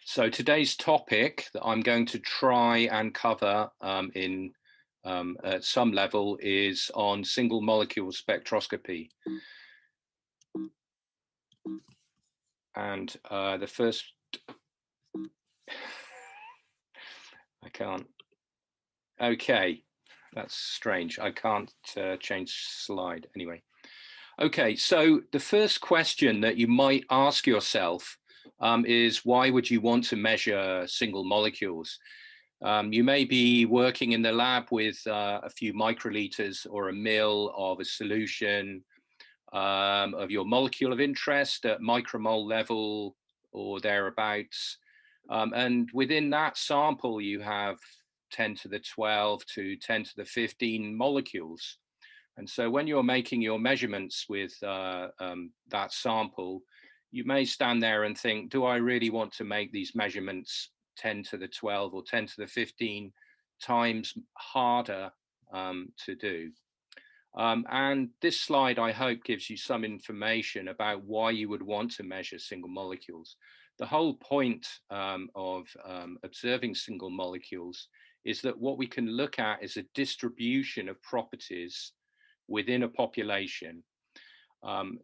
So today's topic that I'm going to try and cover at some level is on single molecule spectroscopy. And the first, I can't, okay, that's strange. I can't change slide anyway. Okay, so the first question that you might ask yourself is why would you want to measure single molecules? You may be working in the lab with a few microliters or a mil of a solution of your molecule of interest at micromole level or thereabouts. And within that sample, you have 10 to the 12 to 10 to the 15 molecules. And so when you're making your measurements with that sample, you may stand there and think, do I really want to make these measurements 10 to the 12 or 10 to the 15 times harder to do? And this slide, I hope, gives you some information about why you would want to measure single molecules. The whole point of observing single molecules is that what we can look at is a distribution of properties within a population.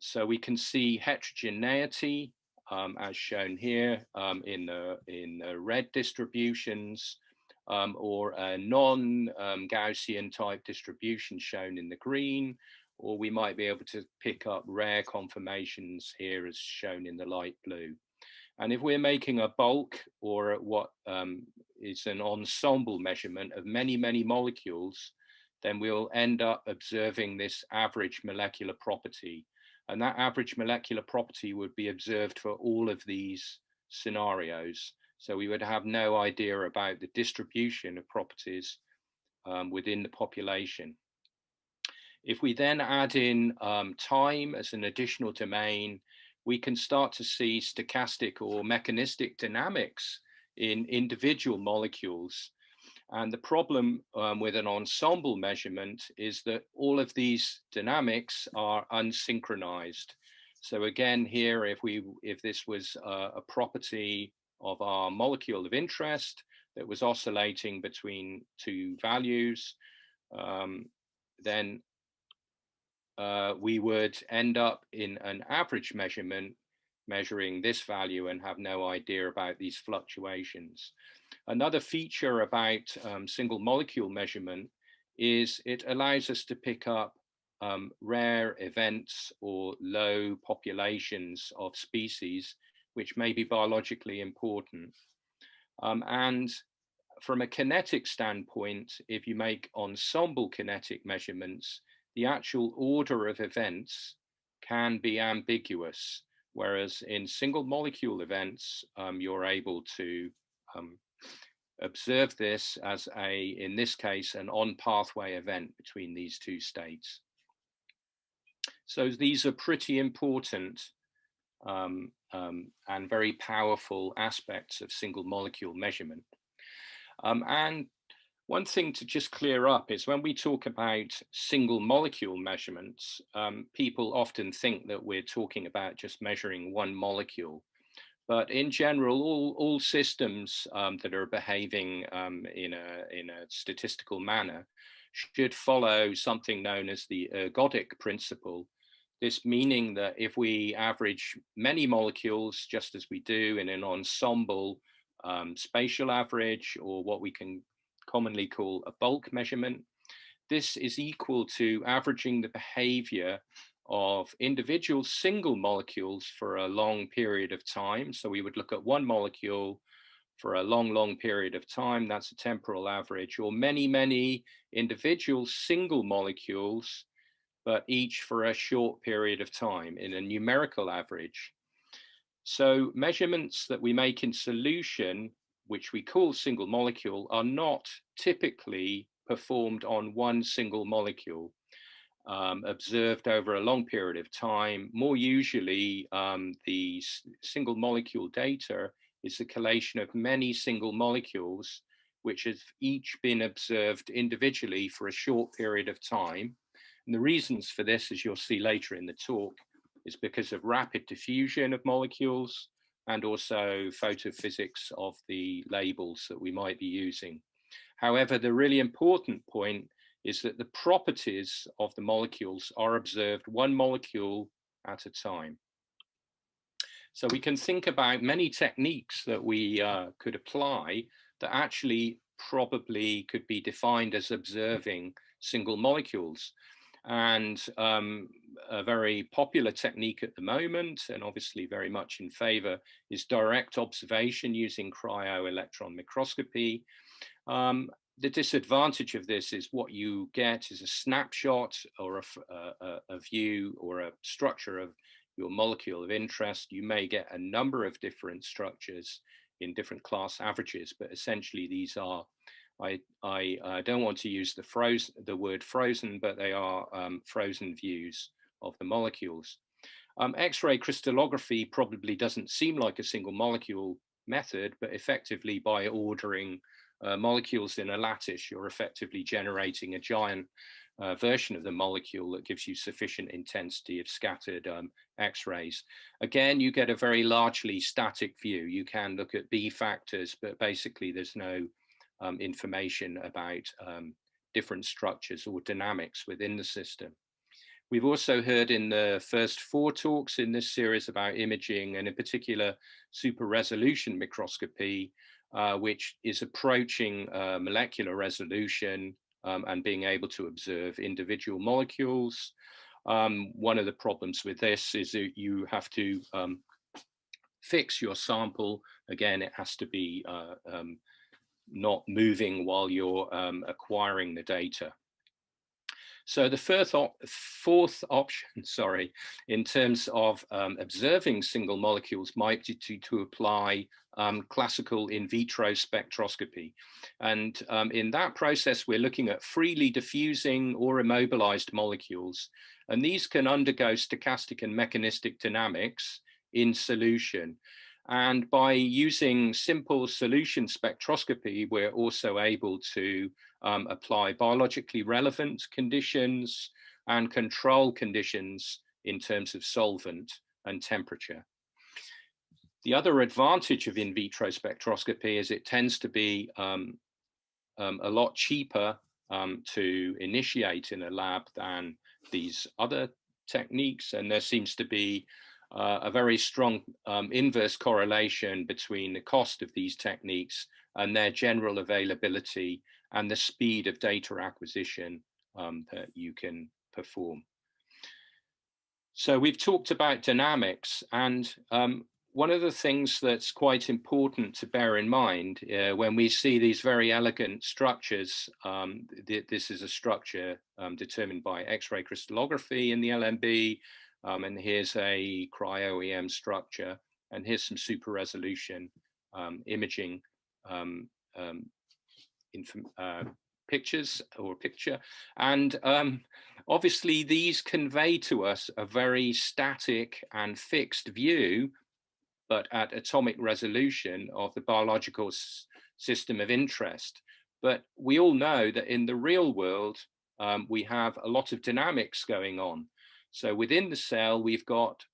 So we can see heterogeneity as shown here in the red distributions, or a non-Gaussian type distribution shown in the green, or we might be able to pick up rare conformations here as shown in the light blue. And if we're making a bulk or what is an ensemble measurement of many, many molecules, then we'll end up observing this average molecular property. And that average molecular property would be observed for all of these scenarios. So we would have no idea about the distribution of properties within the population. If we then add in time as an additional domain, we can start to see stochastic or mechanistic dynamics in individual molecules. And the problem with an ensemble measurement is that all of these dynamics are unsynchronized. So again, here, if this was a property of our molecule of interest that was oscillating between two values, then we would end up in an average measurement measuring this value and have no idea about these fluctuations. Another feature about single molecule measurement is it allows us to pick up rare events or low populations of species, which may be biologically important. And from a kinetic standpoint, if you make ensemble kinetic measurements, the actual order of events can be ambiguous, whereas in single molecule events, you're able to observe this as in this case, an on-pathway event between these two states. So these are pretty important and very powerful aspects of single molecule measurement. And one thing to just clear up is when we talk about single molecule measurements, people often think that we're talking about just measuring one molecule. But in general, all systems that are behaving in a statistical manner should follow something known as the ergodic principle. This meaning that if we average many molecules, just as we do in an ensemble spatial average, or what we can commonly call a bulk measurement, this is equal to averaging the behavior of individual single molecules for a long period of time. So we would look at one molecule for a long period of time, that's a temporal average, or many individual single molecules, but each for a short period of time in a numerical average. So measurements that we make in solution, which we call single molecule, are not typically performed on one single molecule. Observed over a long period of time. More usually, the single molecule data is the collation of many single molecules, which have each been observed individually for a short period of time. And the reasons for this, as you'll see later in the talk, is because of rapid diffusion of molecules, and also photophysics of the labels that we might be using. However, the really important point is that the properties of the molecules are observed one molecule at a time. So we can think about many techniques that we could apply that actually probably could be defined as observing single molecules. And a very popular technique at the moment, and obviously very much in favor, is direct observation using cryo-electron microscopy. The disadvantage of this is what you get is a snapshot or a view or a structure of your molecule of interest. You may get a number of different structures in different class averages, but essentially these are, I don't want to use the word frozen, but they are frozen views of the molecules. X-ray crystallography probably doesn't seem like a single molecule method, but effectively by ordering molecules in a lattice, you're effectively generating a giant version of the molecule that gives you sufficient intensity of scattered X-rays. Again, you get a very largely static view. You can look at B factors, but basically there's no information about different structures or dynamics within the system. We've also heard in the first 4 talks in this series about imaging, and in particular super resolution microscopy, which is approaching molecular resolution and being able to observe individual molecules. One of the problems with this is that you have to fix your sample. Again, it has to be not moving while you're acquiring the data. So the fourth option, sorry, in terms of observing single molecules might be to apply classical in vitro spectroscopy. And in that process, we're looking at freely diffusing or immobilized molecules. And these can undergo stochastic and mechanistic dynamics in solution. And by using simple solution spectroscopy, we're also able to apply biologically relevant conditions and control conditions in terms of solvent and temperature. The other advantage of in vitro spectroscopy is it tends to be a lot cheaper to initiate in a lab than these other techniques, and there seems to be a very strong inverse correlation between the cost of these techniques and their general availability and the speed of data acquisition that you can perform. So we've talked about dynamics, and one of the things that's quite important to bear in mind when we see these very elegant structures, this is a structure determined by X-ray crystallography in the LMB, and here's a cryo-EM structure, and here's some super resolution imaging picture. And obviously these convey to us a very static and fixed view, but at atomic resolution, of the biological system of interest. But we all know that in the real world, we have a lot of dynamics going on. So within the cell, we've got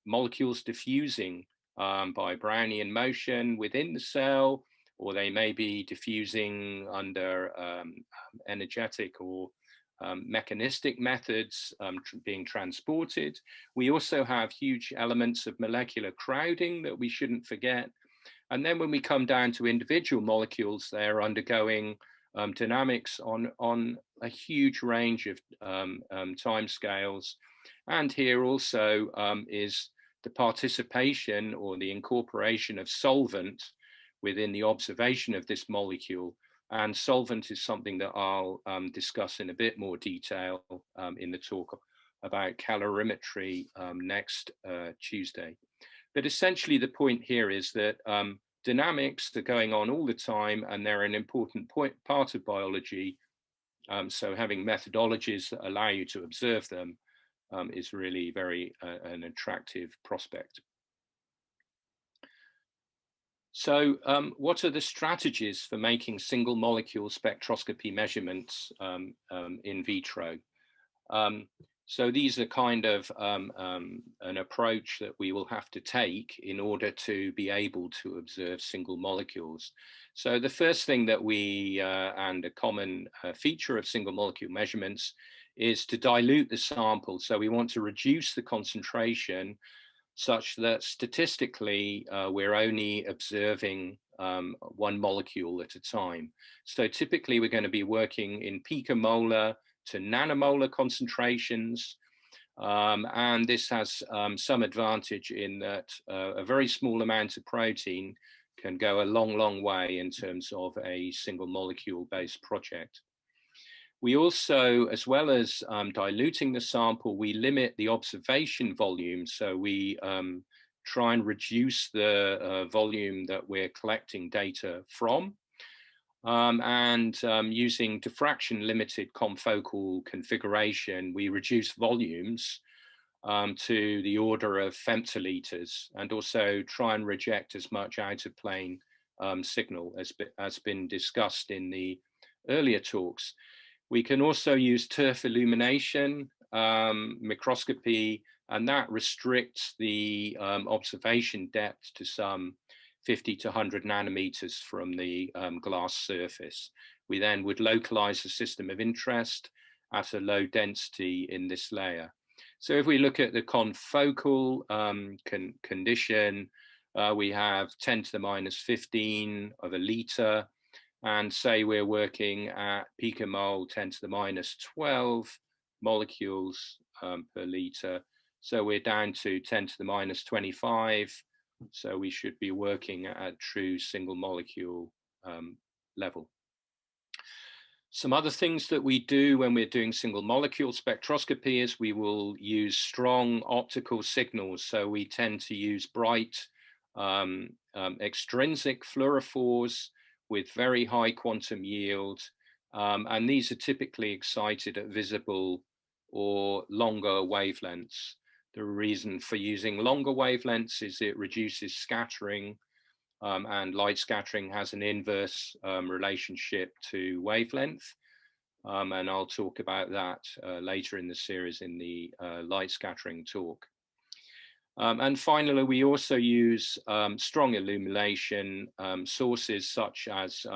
molecules diffusing by Brownian motion within the cell, or they may be diffusing under energetic or mechanistic methods being transported. We also have huge elements of molecular crowding that we shouldn't forget. And then when we come down to individual molecules, they're undergoing dynamics on a huge range of timescales. And here also is the participation or the incorporation of solvent within the observation of this molecule. And solvent is something that I'll discuss in a bit more detail in the talk about calorimetry next Tuesday. But essentially the point here is that dynamics are going on all the time, and they're an important part of biology. So having methodologies that allow you to observe them is really very an attractive prospect. So what are the strategies for making single molecule spectroscopy measurements in vitro? So these are kind of an approach that we will have to take in order to be able to observe single molecules. So the first thing that we, and a common feature of single molecule measurements, is to dilute the sample. So we want to reduce the concentration such that statistically we're only observing one molecule at a time. So typically we're going to be working in picomolar to nanomolar concentrations. And this has some advantage in that a very small amount of protein can go a long, long way in terms of a single molecule based project. We also, as well as diluting the sample, we limit the observation volume. So we try and reduce the volume that we're collecting data from. Using diffraction limited confocal configuration, we reduce volumes to the order of femtoliters, and also try and reject as much out of plane signal as has been discussed in the earlier talks. We can also use turf illumination microscopy, and that restricts the observation depth to some 50 to 100 nanometers from the glass surface. We then would localize the system of interest at a low density in this layer. So if we look at the confocal condition, we have 10 to the minus 15 of a liter, and say we're working at picomole 10 to the minus 12 molecules per liter. So we're down to 10 to the minus 25. So we should be working at a true single molecule level. Some other things that we do when we're doing single molecule spectroscopy is we will use strong optical signals. So we tend to use bright extrinsic fluorophores with very high quantum yield. And these are typically excited at visible or longer wavelengths. The reason for using longer wavelengths is it reduces scattering, and light scattering has an inverse relationship to wavelength. And I'll talk about that later in the series in the light scattering talk. And finally, we also use strong illumination sources such as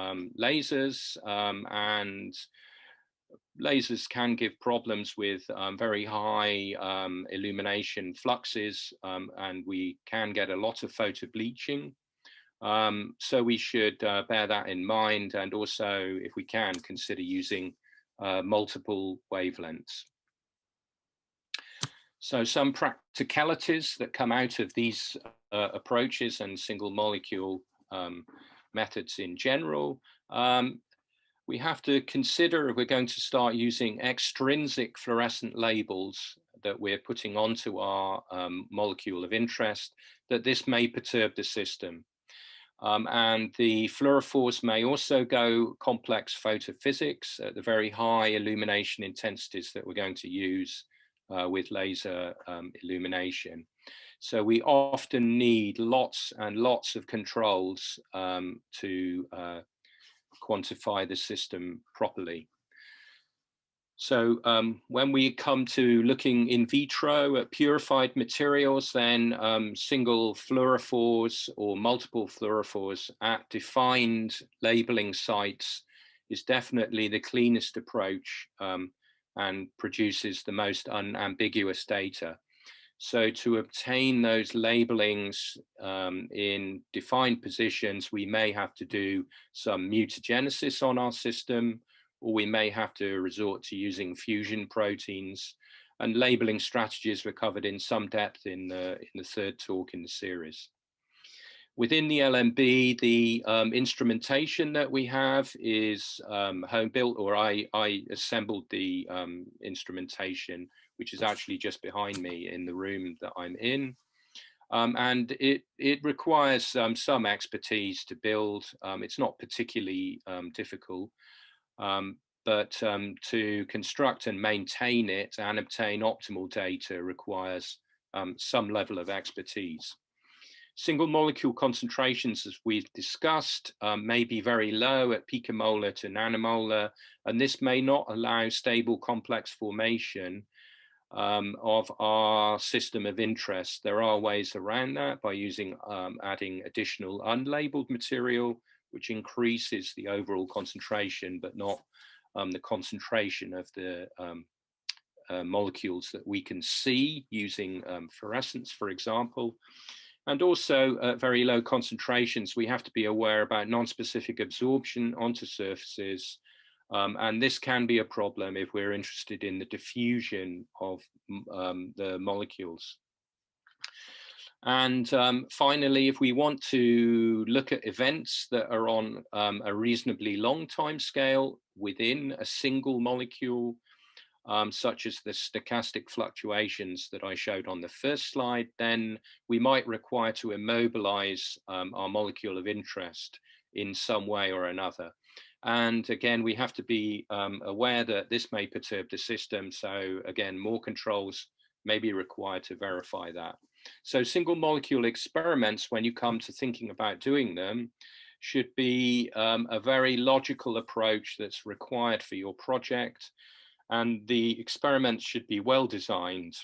lasers, and lasers can give problems with very high illumination fluxes, and we can get a lot of photo bleaching. So we should bear that in mind, and also, if we can, consider using multiple wavelengths. So some practicalities that come out of these approaches and single molecule methods in general. We have to consider, if we're going to start using extrinsic fluorescent labels that we're putting onto our molecule of interest, that this may perturb the system. And the fluorophores may also go complex photophysics at the very high illumination intensities that we're going to use with laser illumination. So we often need lots and lots of controls to quantify the system properly. So when we come to looking in vitro at purified materials, then single fluorophores or multiple fluorophores at defined labeling sites is definitely the cleanest approach and produces the most unambiguous data. So to obtain those labelings in defined positions, we may have to do some mutagenesis on our system, or we may have to resort to using fusion proteins, and labeling strategies were covered in some depth in the third talk in the series. Within the LMB, the instrumentation that we have is home built, or I assembled the instrumentation, which is actually just behind me in the room that I'm in. And it requires some expertise to build. It's not particularly difficult, but to construct and maintain it and obtain optimal data requires some level of expertise. Single molecule concentrations, as we've discussed, may be very low at picomolar to nanomolar, and this may not allow stable complex formation. of our system of interest. There are ways around that by using adding additional unlabeled material, which increases the overall concentration, but not the concentration of the molecules that we can see using fluorescence, for example. And also at very low concentrations, we have to be aware about non-specific absorption onto surfaces. And this can be a problem if we're interested in the diffusion of the molecules. And finally, if we want to look at events that are on a reasonably long time scale within a single molecule, such as the stochastic fluctuations that I showed on the first slide, then we might require to immobilize our molecule of interest in some way or another. And again, we have to be aware that this may perturb the system. So again, more controls may be required to verify that. So single molecule experiments, when you come to thinking about doing them, should be a very logical approach that's required for your project. And the experiments should be well designed,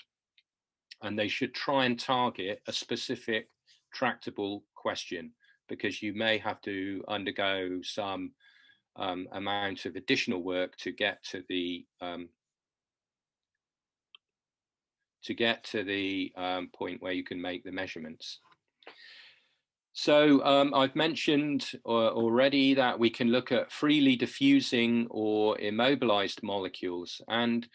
and they should try and target a specific tractable question, because you may have to undergo some amount of additional work to get to the point where you can make the measurements. So I've mentioned already that we can look at freely diffusing or immobilized molecules. And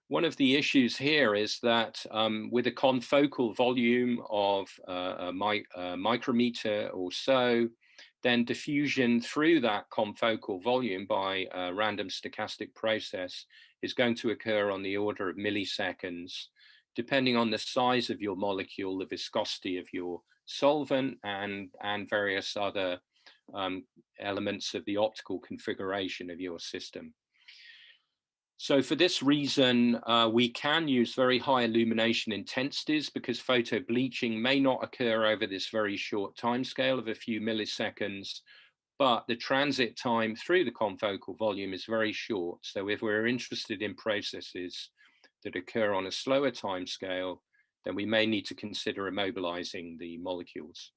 one of the issues here is that with a confocal volume of a micrometer or so, then diffusion through that confocal volume by a random stochastic process is going to occur on the order of milliseconds, depending on the size of your molecule, the viscosity of your solvent, and various other elements of the optical configuration of your system. So for this reason, we can use very high illumination intensities, because photo bleaching may not occur over this very short time scale of a few milliseconds, but the transit time through the confocal volume is very short. So if we're interested in processes that occur on a slower time scale, then we may need to consider immobilizing the molecules.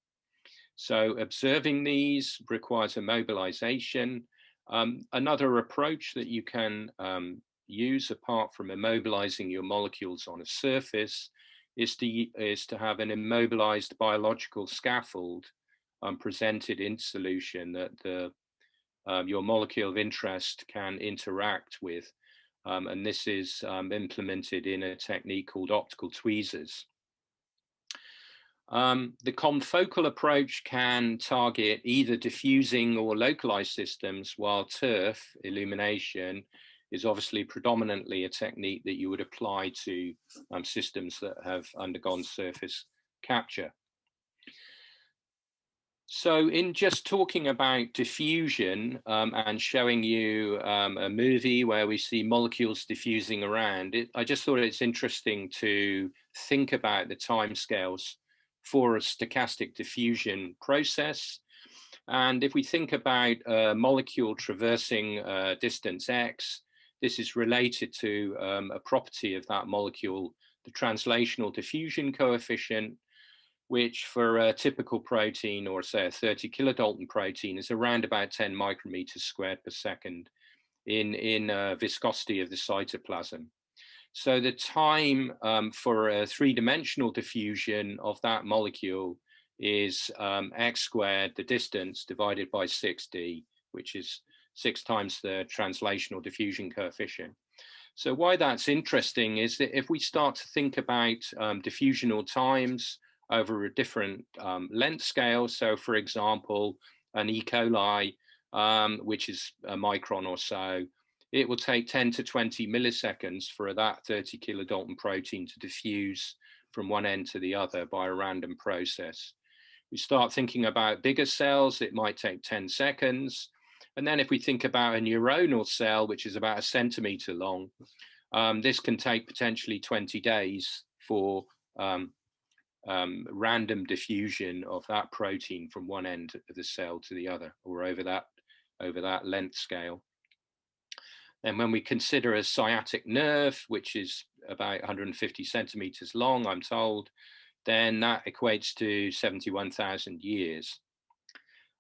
So observing these requires immobilization. Another approach that you can use, apart from immobilizing your molecules on a surface, is to have an immobilized biological scaffold presented in solution that your molecule of interest can interact with. And this is implemented in a technique called optical tweezers. The confocal approach can target either diffusing or localized systems, while turf illumination is obviously predominantly a technique that you would apply to systems that have undergone surface capture. So in just talking about diffusion and showing you a movie where we see molecules diffusing around, I just thought it's interesting to think about the timescales for a stochastic diffusion process. And if we think about a molecule traversing distance x, this is related to a property of that molecule, the translational diffusion coefficient, which for a typical protein, or say a 30 kilodalton protein, is around about 10 micrometers squared per second in viscosity of the cytoplasm. So the time for a three-dimensional diffusion of that molecule is x squared, the distance, divided by 6d, which is 6 times the translational diffusion coefficient. So why that's interesting is that if we start to think about diffusional times over a different length scale, so for example, an E. coli, which is a micron or so, it will take 10 to 20 milliseconds for that 30 kilodalton protein to diffuse from one end to the other by a random process. We start thinking about bigger cells, it might take 10 seconds. And then if we think about a neuronal cell, which is about a centimeter long, this can take potentially 20 days for random diffusion of that protein from one end of the cell to the other, or over that length scale. And when we consider a sciatic nerve, which is about 150 centimeters long, I'm told, then that equates to 71,000 years.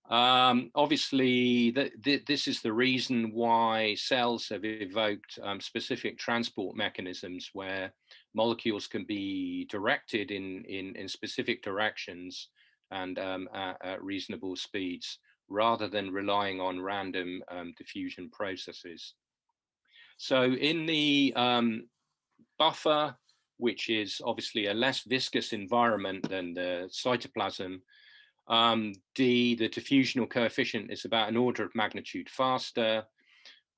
Obviously, this is the reason why cells have evoked specific transport mechanisms where molecules can be directed in specific directions and at reasonable speeds, rather than relying on random diffusion processes. So in the buffer, which is obviously a less viscous environment than the cytoplasm, the diffusional coefficient is about an order of magnitude faster.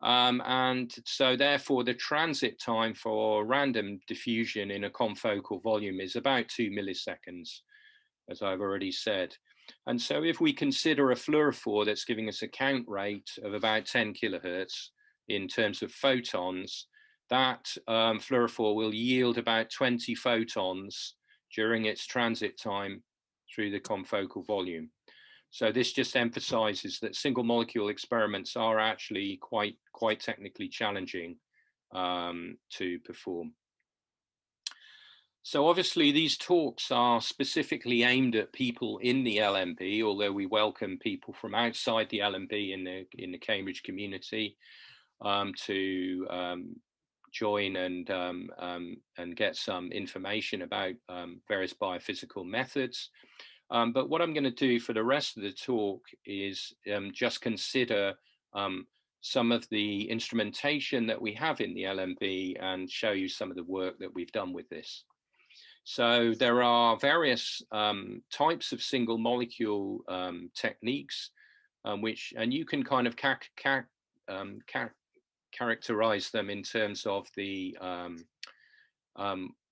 And so therefore the transit time for random diffusion in a confocal volume is about 2 milliseconds, as I've already said. And so if we consider a fluorophore that's giving us a count rate of about 10 kilohertz in terms of photons, that fluorophore will yield about 20 photons during its transit time through the confocal volume. So this just emphasizes that single molecule experiments are actually quite technically challenging to perform. So obviously these talks are specifically aimed at people in the LMB, although we welcome people from outside the LMB in the Cambridge community to join and get some information about various biophysical methods. But what I'm going to do for the rest of the talk is just consider some of the instrumentation that we have in the LMB and show you some of the work that we've done with this. So there are various types of single molecule techniques, and you can kind of characterize them in terms of the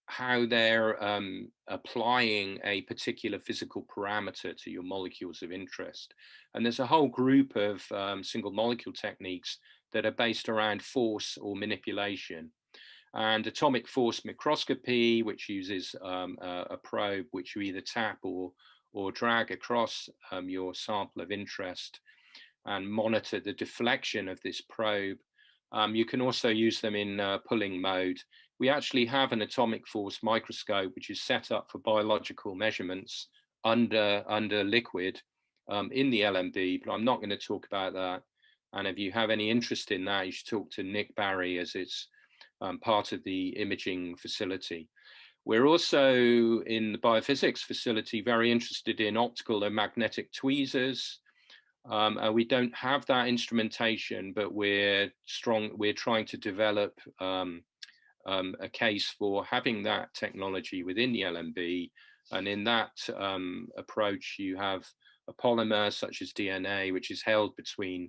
how they're applying a particular physical parameter to your molecules of interest. And there's a whole group of single molecule techniques that are based around force or manipulation. And atomic force microscopy, which uses a probe which you either tap or drag across your sample of interest and monitor the deflection of this probe. You can also use them in pulling mode. We actually have an atomic force microscope which is set up for biological measurements under liquid in the LMB, but I'm not going to talk about that. And if you have any interest in that, you should talk to Nick Barry, as it's part of the imaging facility. We're also in the biophysics facility very interested in optical and magnetic tweezers. We don't have that instrumentation, but we're trying to develop a case for having that technology within the LMB. And in that approach, you have a polymer such as DNA, which is held between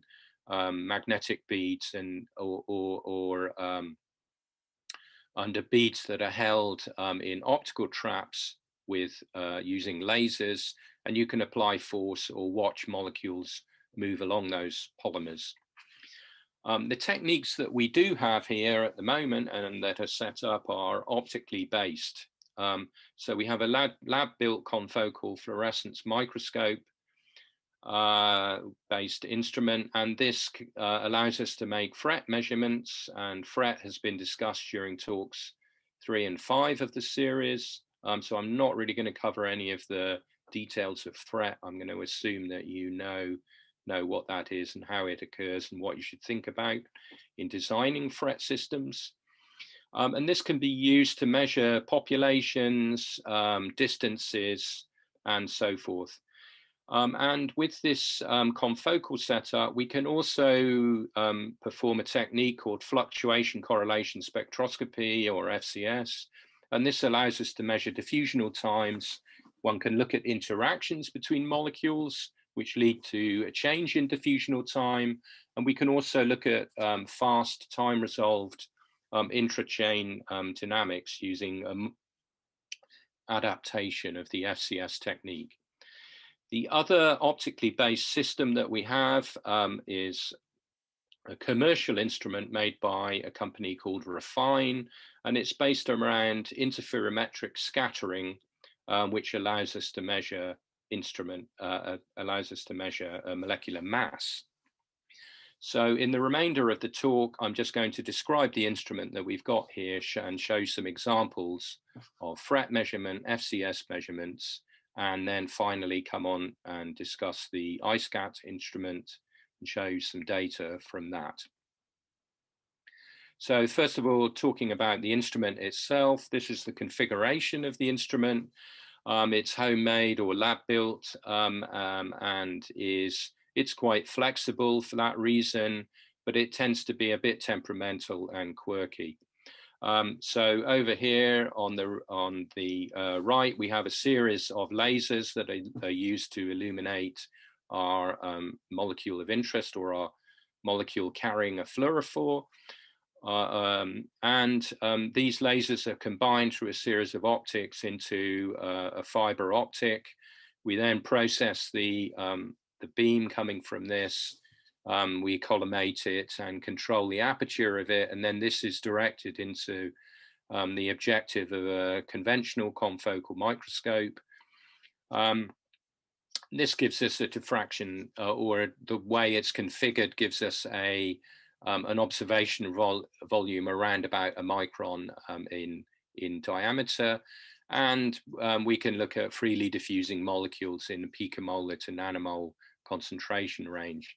magnetic beads or under beads that are held in optical traps with using lasers, and you can apply force or watch molecules move along those polymers. The techniques that we do have here at the moment and that are set up are optically based. So we have a lab-built confocal fluorescence microscope based instrument, and this allows us to make fret measurements, and fret has been discussed during talks 3 and 5 of the series. So I'm not really going to cover any of the details of fret. I'm going to assume that you know what that is and how it occurs and what you should think about in designing fret systems. And this can be used to measure populations, distances, and so forth. And with this confocal setup, we can also perform a technique called fluctuation correlation spectroscopy, or FCS. And this allows us to measure diffusional times. One can look at interactions between molecules, which lead to a change in diffusional time. And we can also look at fast time-resolved intrachain dynamics using adaptation of the FCS technique. The other optically based system that we have is a commercial instrument made by a company called Refine, and it's based around interferometric scattering, which allows us to measure molecular mass. So in the remainder of the talk, I'm just going to describe the instrument that we've got here and show some examples of FRET measurement, FCS measurements, and then finally come on and discuss the iSCAT instrument and show you some data from that. So first of all, talking about the instrument itself, this is the configuration of the instrument. It's homemade or lab built and it's quite flexible for that reason, but it tends to be a bit temperamental and quirky. So over here on the right, we have a series of lasers that are used to illuminate our molecule of interest or our molecule carrying a fluorophore. These lasers are combined through a series of optics into a fiber optic. We then process the beam coming from this. We collimate it and control the aperture of it, and then this is directed into the objective of a conventional confocal microscope. This gives us a diffraction, or the way it's configured gives us an observation volume around about a micron in diameter, and we can look at freely diffusing molecules in the picomolar to nanomole concentration range.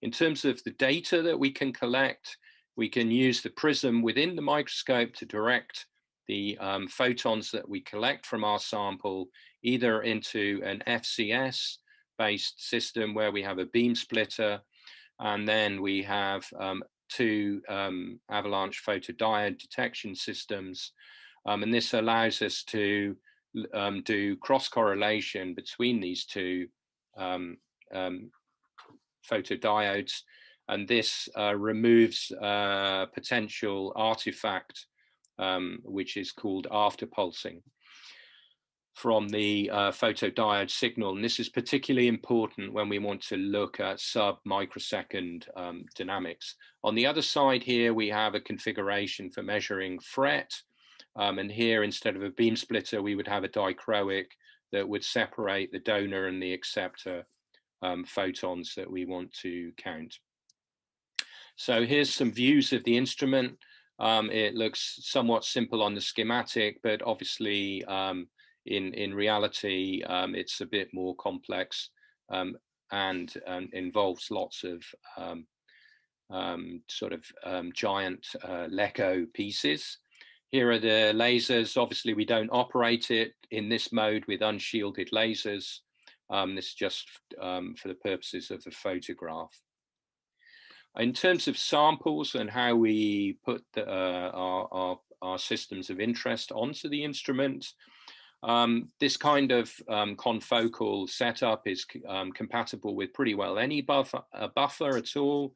In terms of the data that we can collect, we can use the prism within the microscope to direct the photons that we collect from our sample either into an FCS based system where we have a beam splitter, and then we have two avalanche photodiode detection systems. And this allows us to do cross correlation between these two photodiodes. And this removes potential artifact, which is called afterpulsing from the photodiode signal. And this is particularly important when we want to look at sub-microsecond dynamics. On the other side here, we have a configuration for measuring FRET. And here, instead of a beam splitter, we would have a dichroic that would separate the donor and the acceptor photons that we want to count. So here's some views of the instrument. It looks somewhat simple on the schematic, but obviously in reality, it's a bit more complex and involves lots of giant Lego pieces. Here are the lasers. Obviously, we don't operate it in this mode with unshielded lasers. This is just for the purposes of the photograph. In terms of samples and how we put our systems of interest onto the instrument, this kind of confocal setup is compatible with pretty well any buffer at all.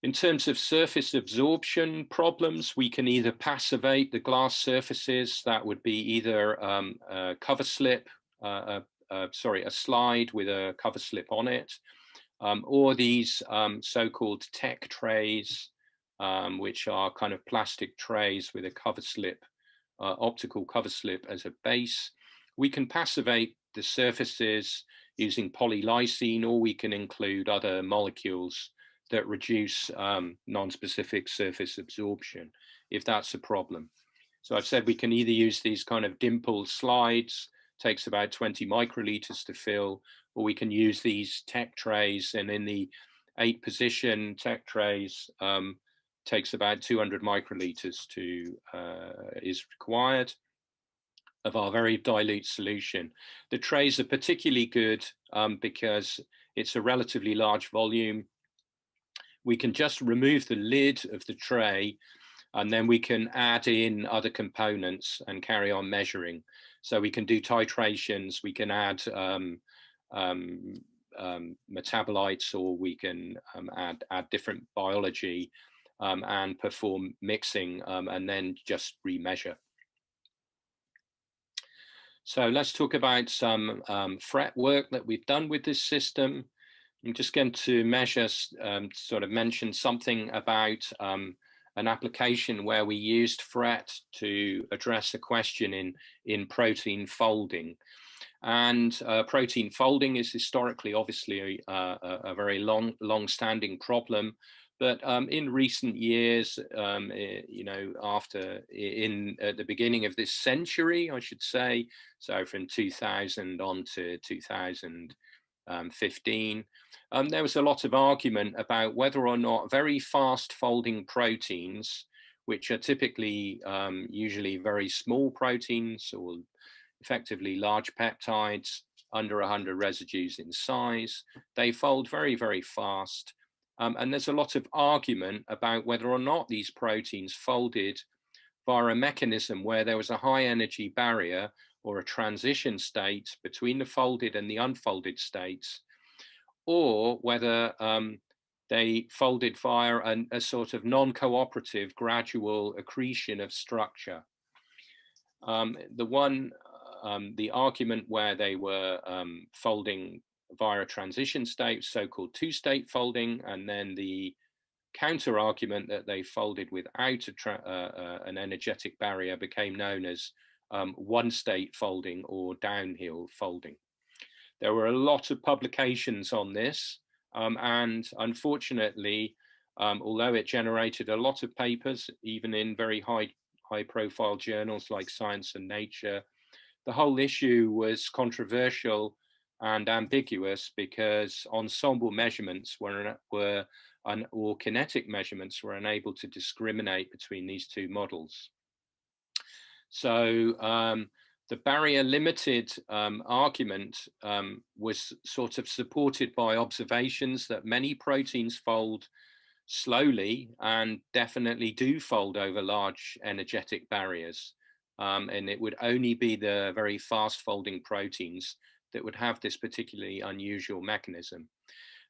In terms of surface absorption problems, we can either passivate the glass surfaces. That would be either a cover slip, a slide with a cover slip on it, or these so-called tech trays, which are kind of plastic trays with a cover slip, optical cover slip as a base. We can passivate the surfaces using polylysine, or we can include other molecules that reduce non-specific surface absorption, if that's a problem. So I've said we can either use these kind of dimpled slides, takes about 20 microliters to fill, or we can use these tech trays, and in the 8 position tech trays, takes about 200 microliters to is required of our very dilute solution. The trays are particularly good because it's a relatively large volume. We can just remove the lid of the tray, and then we can add in other components and carry on measuring. So we can do titrations, we can add metabolites, or we can add different biology and perform mixing and then just remeasure. So let's talk about some FRET work that we've done with this system. I'm just going to mention something about an application where we used FRET to address a question in protein folding. And protein folding is historically obviously a very long-standing problem. But in recent years, you know, at the beginning of this century, I should say, so from 2000 on to 2015, there was a lot of argument about whether or not very fast folding proteins, which are typically usually very small proteins or effectively large peptides under 100 residues in size, they fold very, very fast. And there's a lot of argument about whether or not these proteins folded via a mechanism where there was a high energy barrier or a transition state between the folded and the unfolded states, or whether they folded via a sort of non-cooperative gradual accretion of structure. The argument where they were folding via a transition state, so-called two-state folding, and then the counter argument that they folded without an energetic barrier became known as one-state folding or downhill folding. There were a lot of publications on this, and unfortunately, although it generated a lot of papers, even in very high-profile journals like Science and Nature, the whole issue was controversial and ambiguous because ensemble measurements or kinetic measurements were unable to discriminate between these two models. So the barrier limited argument was sort of supported by observations that many proteins fold slowly and definitely do fold over large energetic barriers. And it would only be the very fast folding proteins that would have this particularly unusual mechanism.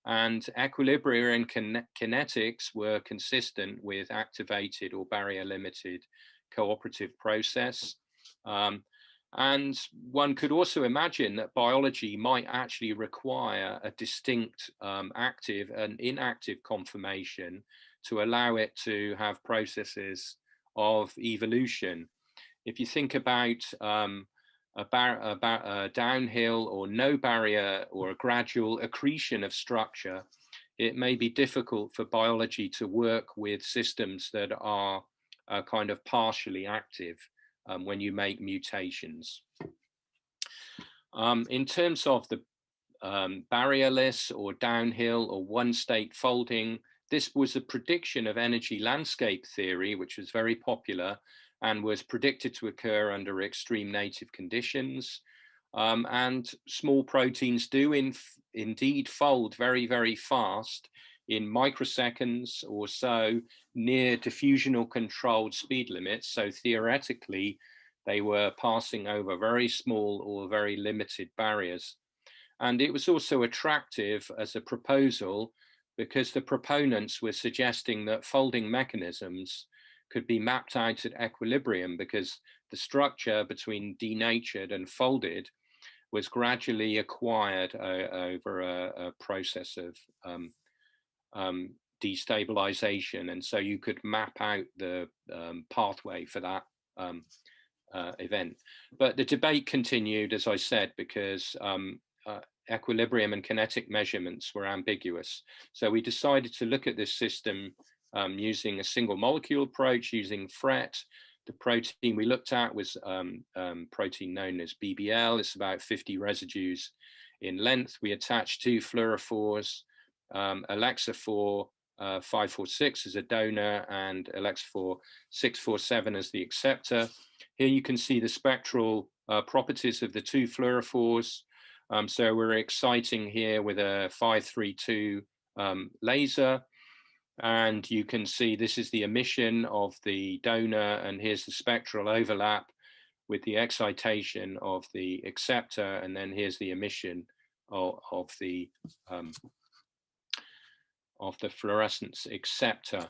And equilibria and kinetics were consistent with activated or barrier limited cooperative process. And one could also imagine that biology might actually require a distinct active and inactive conformation to allow it to have processes of evolution. If you think about a downhill or no barrier or a gradual accretion of structure, it may be difficult for biology to work with systems that are kind of partially active when you make mutations. In terms of the barrierless or downhill or one-state folding, this was a prediction of energy landscape theory, which was very popular and was predicted to occur under extreme native conditions. And small proteins do indeed fold very, very fast in microseconds or so near diffusional controlled speed limits. So theoretically, they were passing over very small or very limited barriers. And it was also attractive as a proposal because the proponents were suggesting that folding mechanisms could be mapped out at equilibrium because the structure between denatured and folded was gradually acquired over a process of destabilization. And so you could map out the pathway for that event. But the debate continued, as I said, because equilibrium and kinetic measurements were ambiguous. So we decided to look at this system using a single molecule approach, using FRET. The protein we looked at was protein known as BBL. It's about 50 residues in length. We attached two fluorophores, Alexa4 546 as a donor and Alexa4 647 as the acceptor. Here you can see the spectral properties of the two fluorophores. So we're exciting here with a 532 laser. And you can see this is the emission of the donor, and here's the spectral overlap with the excitation of the acceptor, and then here's the emission of the fluorescence acceptor.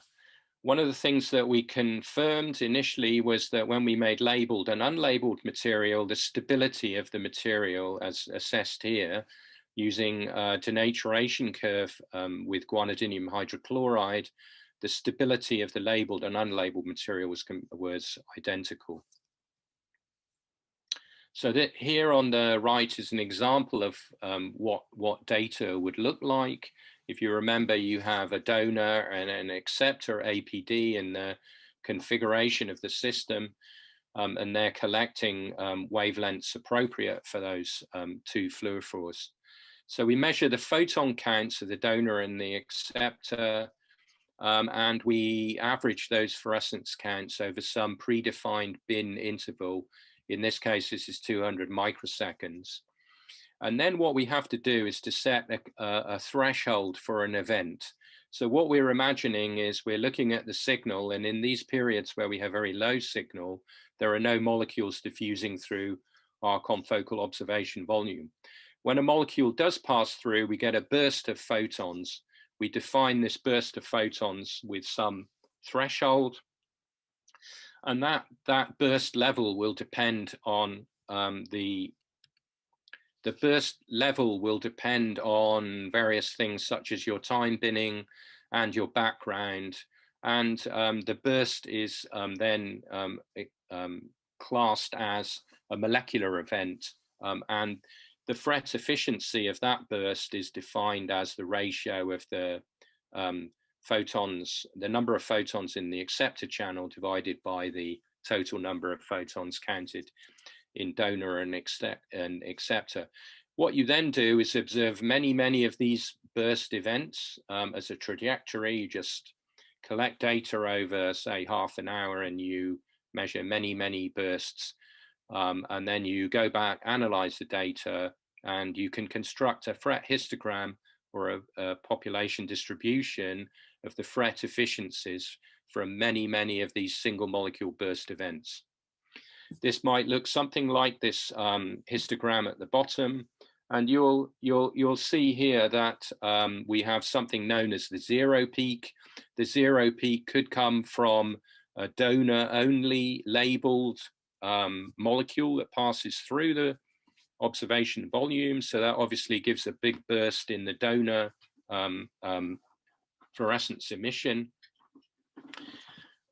One of the things that we confirmed initially was that when we made labeled and unlabeled material, the stability of the material as assessed here, using a denaturation curve with guanidinium hydrochloride, the stability of the labeled and unlabeled material was identical. So that here on the right is an example of what data would look like. If you remember, you have a donor and an acceptor APD in the configuration of the system, and they're collecting wavelengths appropriate for those two fluorophores. So we measure the photon counts of the donor and the acceptor, and we average those fluorescence counts over some predefined bin interval. In this case, this is 200 microseconds. And then what we have to do is to set a threshold for an event. So what we're imagining is we're looking at the signal, and in these periods where we have very low signal, there are no molecules diffusing through our confocal observation volume. When a molecule does pass through, we get a burst of photons. We define this burst of photons with some threshold, and that burst level will depend on the burst level will depend on various things such as your time binning and your background, and the burst is then classed as a molecular event, and the Fret efficiency of that burst is defined as the ratio of the photons, the number of photons in the acceptor channel divided by the total number of photons counted in donor and acceptor. What you then do is observe many of these burst events as a trajectory. You just collect data over, say, half an hour, and you measure many bursts. And then you go back, analyze the data, and you can construct a Fret histogram or a population distribution of the Fret efficiencies from many of these single molecule burst events. This might look something like this histogram at the bottom, and you'll see here that we have something known as the zero peak. The zero peak could come from a donor only labeled molecule that passes through the observation volume. So that obviously gives a big burst in the donor fluorescence emission.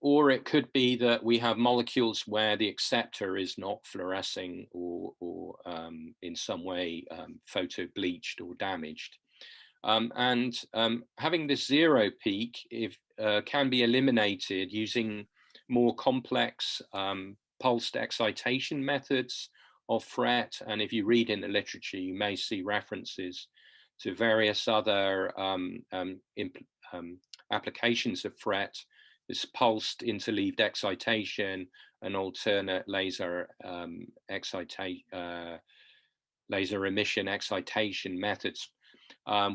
Or it could be that we have molecules where the acceptor is not fluorescing or in some way photo bleached or damaged. Having this zero peak can be eliminated using more complex pulsed excitation methods of Fret. And if you read in the literature, you may see references to various other applications of Fret. This pulsed interleaved excitation and alternate laser laser emission excitation methods.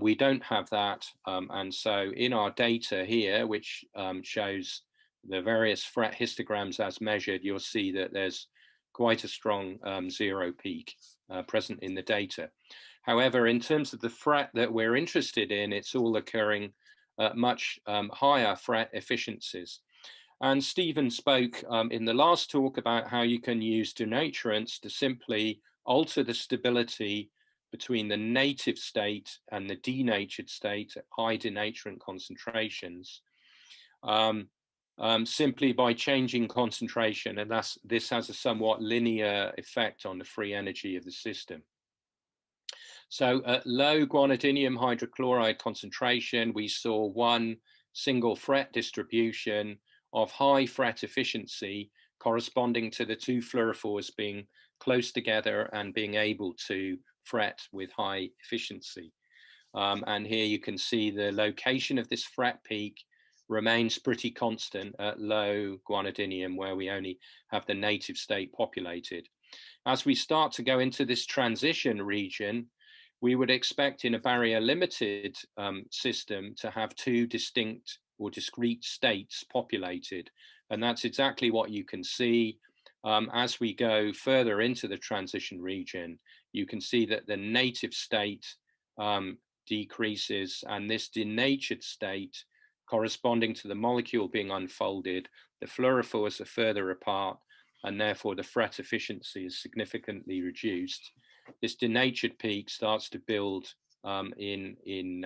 We don't have that, and so in our data here, which shows the various Fret histograms as measured, you'll see that there's quite a strong zero peak present in the data. However, in terms of the Fret that we're interested in, it's all occurring much higher Fret efficiencies. And Stephen spoke in the last talk about how you can use denaturants to simply alter the stability between the native state and the denatured state at high denaturant concentrations, simply by changing concentration, and this has a somewhat linear effect on the free energy of the system. So at low guanidinium hydrochloride concentration, we saw one single Fret distribution of high Fret efficiency corresponding to the two fluorophores being close together and being able to Fret with high efficiency. And here you can see the location of this Fret peak remains pretty constant at low guanidinium, where we only have the native state populated. As we start to go into this transition region, we would expect in a barrier limited system to have two distinct or discrete states populated. And that's exactly what you can see as we go further into the transition region. You can see that the native state decreases, and this denatured state corresponding to the molecule being unfolded, the fluorophores are further apart, and therefore the Fret efficiency is significantly reduced. This denatured peak starts to build in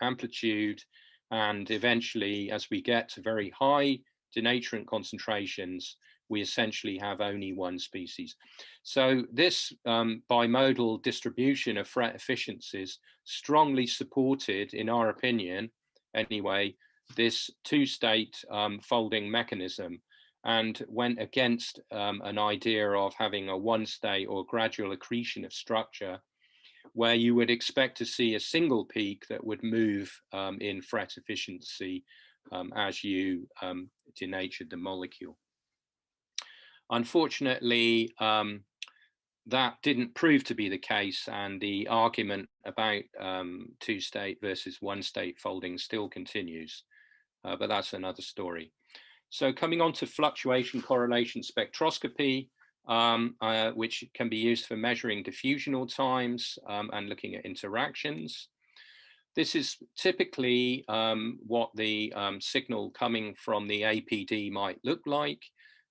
amplitude, and eventually, as we get to very high denaturant concentrations, we essentially have only one species. So this bimodal distribution of Fret efficiencies strongly supported, in our opinion anyway, this two-state folding mechanism, and went against an idea of having a one-state or gradual accretion of structure, where you would expect to see a single peak that would move in Fret efficiency as you denatured the molecule. Unfortunately, that didn't prove to be the case, and the argument about two-state versus one-state folding still continues, but that's another story. So coming on to fluctuation correlation spectroscopy, which can be used for measuring diffusional times and looking at interactions. This is typically what the signal coming from the APD might look like.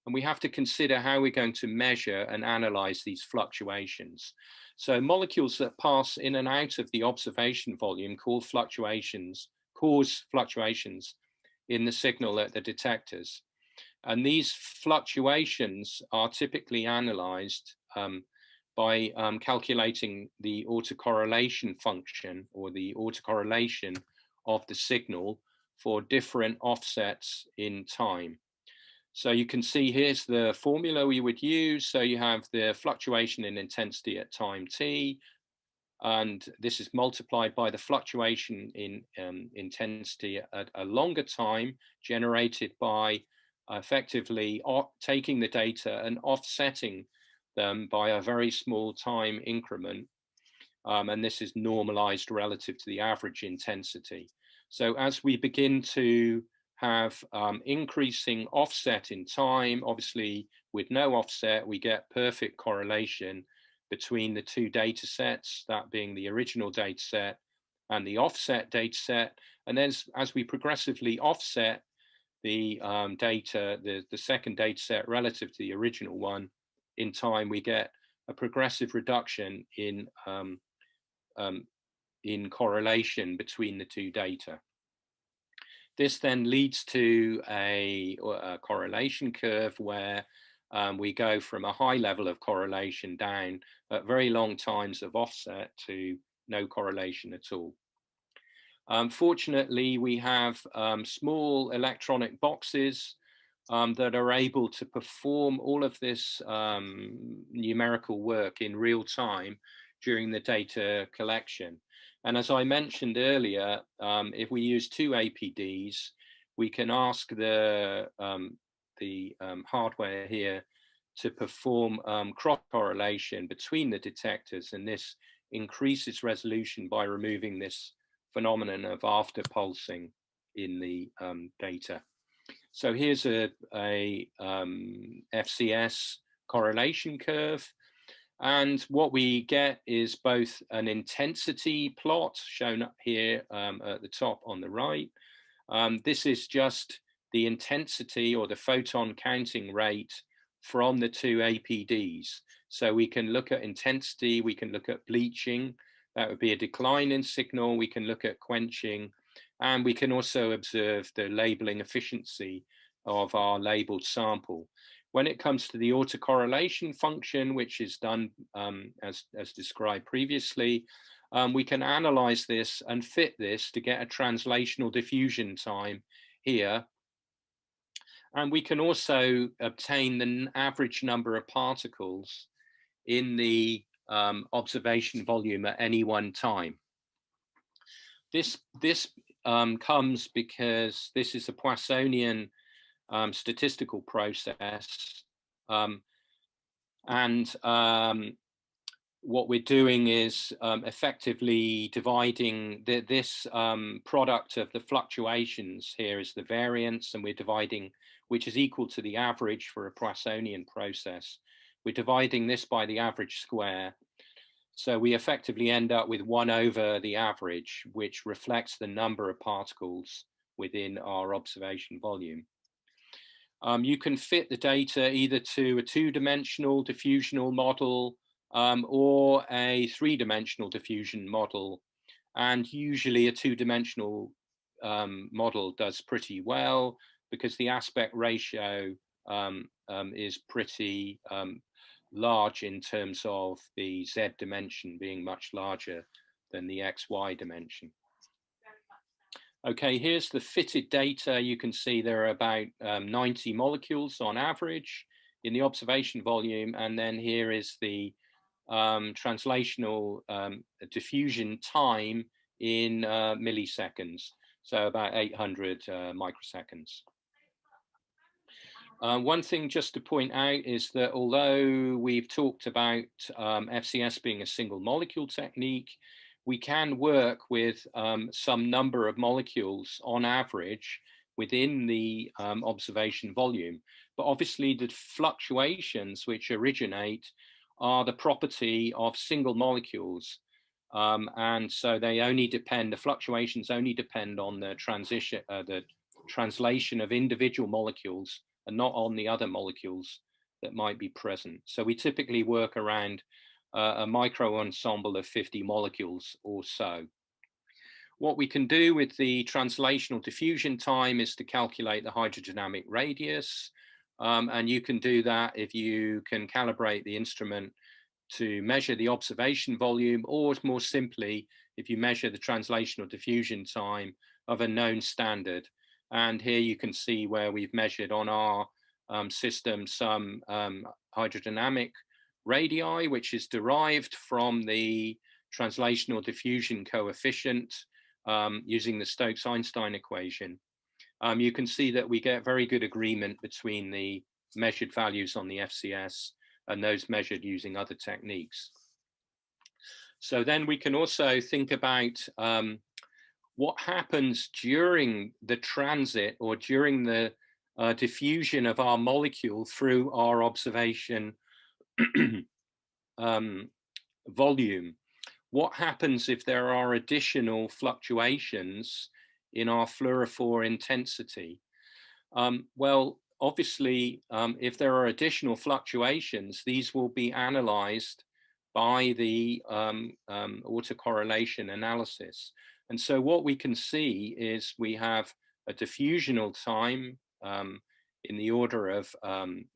And we have to consider how we're going to measure and analyze these fluctuations. So molecules that pass in and out of the observation volume cause fluctuations in the signal at the detectors. And these fluctuations are typically analyzed by calculating the autocorrelation function, or the autocorrelation of the signal for different offsets in time. So you can see here's the formula we would use. So you have the fluctuation in intensity at time t, and this is multiplied by the fluctuation in intensity at a longer time, generated by effectively taking the data and offsetting them by a very small time increment. And this is normalized relative to the average intensity. So as we begin to have increasing offset in time, obviously with no offset, we get perfect correlation between the two data sets, that being the original data set and the offset data set. And then as we progressively offset the data, the second data set relative to the original one in time, we get a progressive reduction in correlation between the two data. This then leads to a correlation curve where we go from a high level of correlation down at very long times of offset to no correlation at all. Fortunately, we have small electronic boxes that are able to perform all of this numerical work in real time during the data collection. And as I mentioned earlier, if we use two APDs, we can ask the hardware here to perform cross-correlation between the detectors, and this increases resolution by removing this phenomenon of after pulsing in the data. So here's a FCS correlation curve. And what we get is both an intensity plot shown up here at the top on the right. This is just the intensity or the photon counting rate from the two APDs. So we can look at intensity, we can look at bleaching, that would be a decline in signal, we can look at quenching, and we can also observe the labeling efficiency of our labeled sample. When it comes to the autocorrelation function, which is done as described previously, we can analyze this and fit this to get a translational diffusion time here. And we can also obtain the average number of particles in the observation volume at any one time. This comes because this is a Poissonian statistical process, and what we're doing is effectively dividing this product of the fluctuations. Here is the variance, and we're dividing, which is equal to the average for a Poissonian process. We're dividing this by the average square. So we effectively end up with 1 over the average, which reflects the number of particles within our observation volume. You can fit the data either to a two-dimensional diffusional model or a three-dimensional diffusion model. And usually a two-dimensional model does pretty well because the aspect ratio is pretty large in terms of the Z dimension being much larger than the XY dimension. Okay, here's the fitted data. You can see there are about 90 molecules on average in the observation volume. And then here is the translational diffusion time in milliseconds. So about 800 microseconds. One thing just to point out is that although we've talked about FCS being a single molecule technique, we can work with some number of molecules on average within the observation volume. But obviously the fluctuations which originate are the property of single molecules. And so they only depend, the fluctuations only depend on the translation of individual molecules and not on the other molecules that might be present. So we typically work around a micro ensemble of 50 molecules or so. What we can do with the translational diffusion time is to calculate the hydrodynamic radius. And you can do that if you can calibrate the instrument to measure the observation volume, or more simply, if you measure the translational diffusion time of a known standard. And here you can see where we've measured on our system some hydrodynamic radii, which is derived from the translational diffusion coefficient using the Stokes-Einstein equation. You can see that we get very good agreement between the measured values on the FCS and those measured using other techniques. So then we can also think about what happens during the transit or during the diffusion of our molecule through our observation volume. What happens if there are additional fluctuations in our fluorophore intensity? Well, obviously, if there are additional fluctuations, these will be analyzed by the autocorrelation analysis. And so what we can see is we have a diffusional time in the order of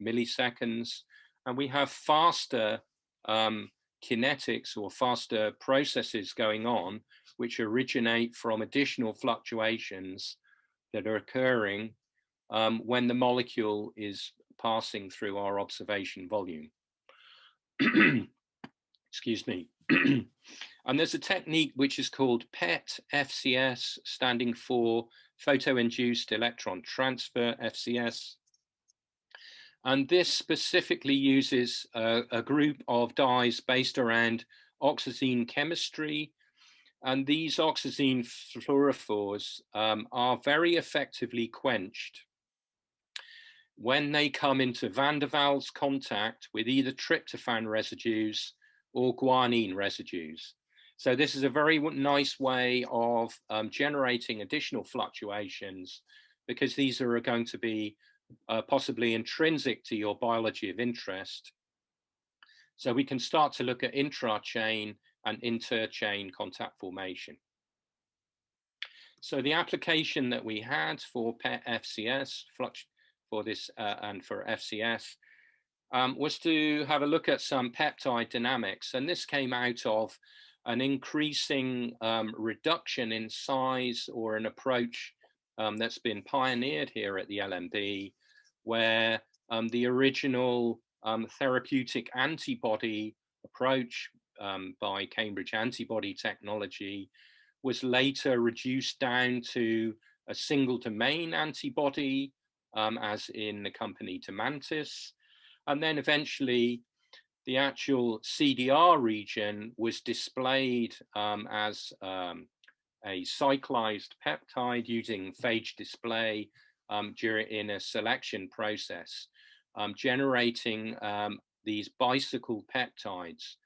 milliseconds, and we have faster kinetics or faster processes going on, which originate from additional fluctuations that are occurring when the molecule is passing through our observation volume. Excuse me. And there's a technique which is called PET FCS, standing for photo-induced electron transfer, FCS. And this specifically uses a group of dyes based around oxazine chemistry. And these oxazine fluorophores are very effectively quenched when they come into van der Waals contact with either tryptophan residues or guanine residues. So this is a very nice way of generating additional fluctuations, because these are going to be possibly intrinsic to your biology of interest. So we can start to look at intra-chain and inter-chain contact formation. So the application that we had for PET FCS, for this and for FCS, was to have a look at some peptide dynamics. And this came out of an increasing reduction in size, or an approach that's been pioneered here at the LMB, where the original therapeutic antibody approach by Cambridge Antibody Technology was later reduced down to a single domain antibody, as in the company Demantis. And then eventually the actual CDR region was displayed as a cyclized peptide using phage display in a selection process, generating these bicycle peptides.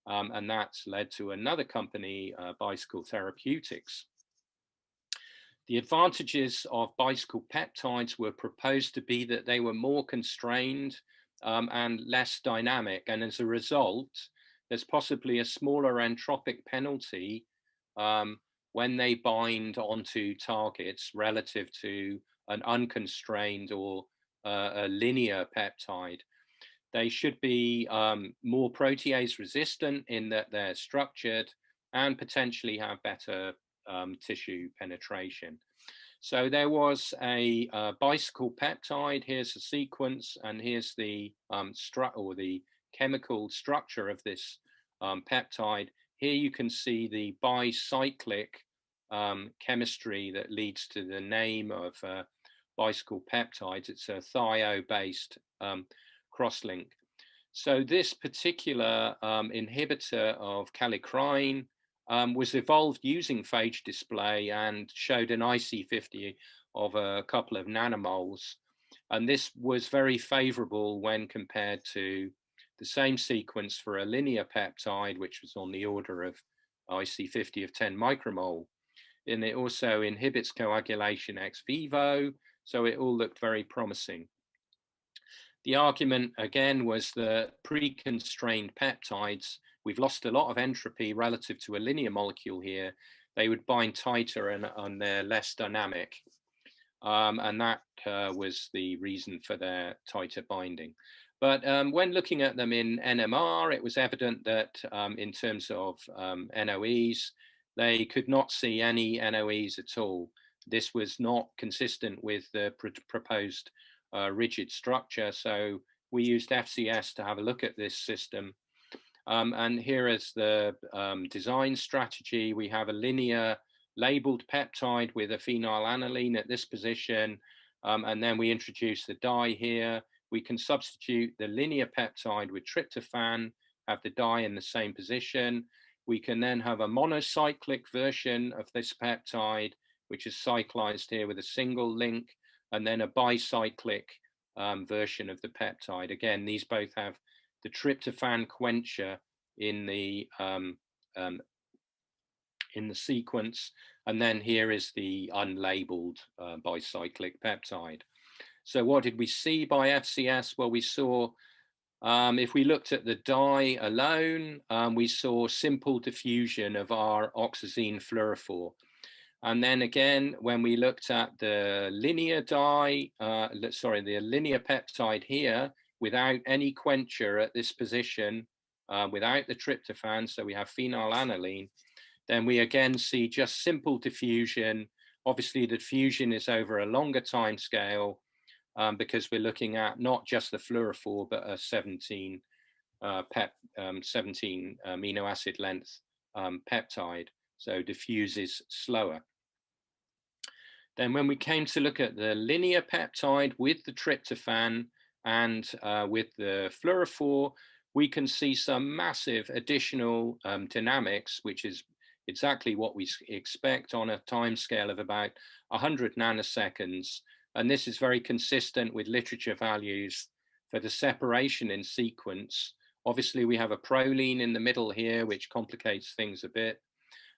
And that's led to another company, Bicycle Therapeutics. The advantages of bicycle peptides were proposed to be that they were more constrained and less dynamic. And as a result, there's possibly a smaller entropic penalty when they bind onto targets relative to an unconstrained or a linear peptide. They should be more protease resistant in that they're structured and potentially have better tissue penetration. So there was a bicycle peptide. Here's the sequence, and here's the the chemical structure of this peptide. Here you can see the bicyclic chemistry that leads to the name of bicycle peptides. It's a thio-based crosslink. So this particular inhibitor of kallikrein was evolved using phage display and showed an IC50 of a couple of nanomoles. And this was very favorable when compared to the same sequence for a linear peptide, which was on the order of IC50 of 10 micromole. And it also inhibits coagulation ex vivo, so it all looked very promising. The argument, again, was that pre-constrained peptides, we've lost a lot of entropy relative to a linear molecule here. They would bind tighter and they're less dynamic. And that was the reason for their tighter binding. But when looking at them in NMR, it was evident that in terms of NOEs, they could not see any NOEs at all. This was not consistent with the proposed rigid structure. So we used FCS to have a look at this system. And here is the design strategy. We have a linear labeled peptide with a phenylalanine at this position. And then we introduce the dye here. We can substitute the linear peptide with tryptophan, have the dye in the same position. We can then have a monocyclic version of this peptide, which is cyclized here with a single link, and then a bicyclic version of the peptide. Again, these both have the tryptophan quencher in the sequence, and then here is the unlabeled bicyclic peptide. So what did we see by FCS? Well, we saw, if we looked at the dye alone, we saw simple diffusion of our oxazine fluorophore. And then again, when we looked at the linear dye, the linear peptide here, without any quencher at this position, without the tryptophan, so we have phenylalanine, then we again see just simple diffusion. Obviously, the diffusion is over a longer time scale because we're looking at not just the fluorophore, but a 17 amino acid length peptide, so diffuses slower. Then when we came to look at the linear peptide with the tryptophan and with the fluorophore, we can see some massive additional dynamics, which is exactly what we expect on a time scale of about 100 nanoseconds. And this is very consistent with literature values for the separation in sequence. Obviously, we have a proline in the middle here, which complicates things a bit.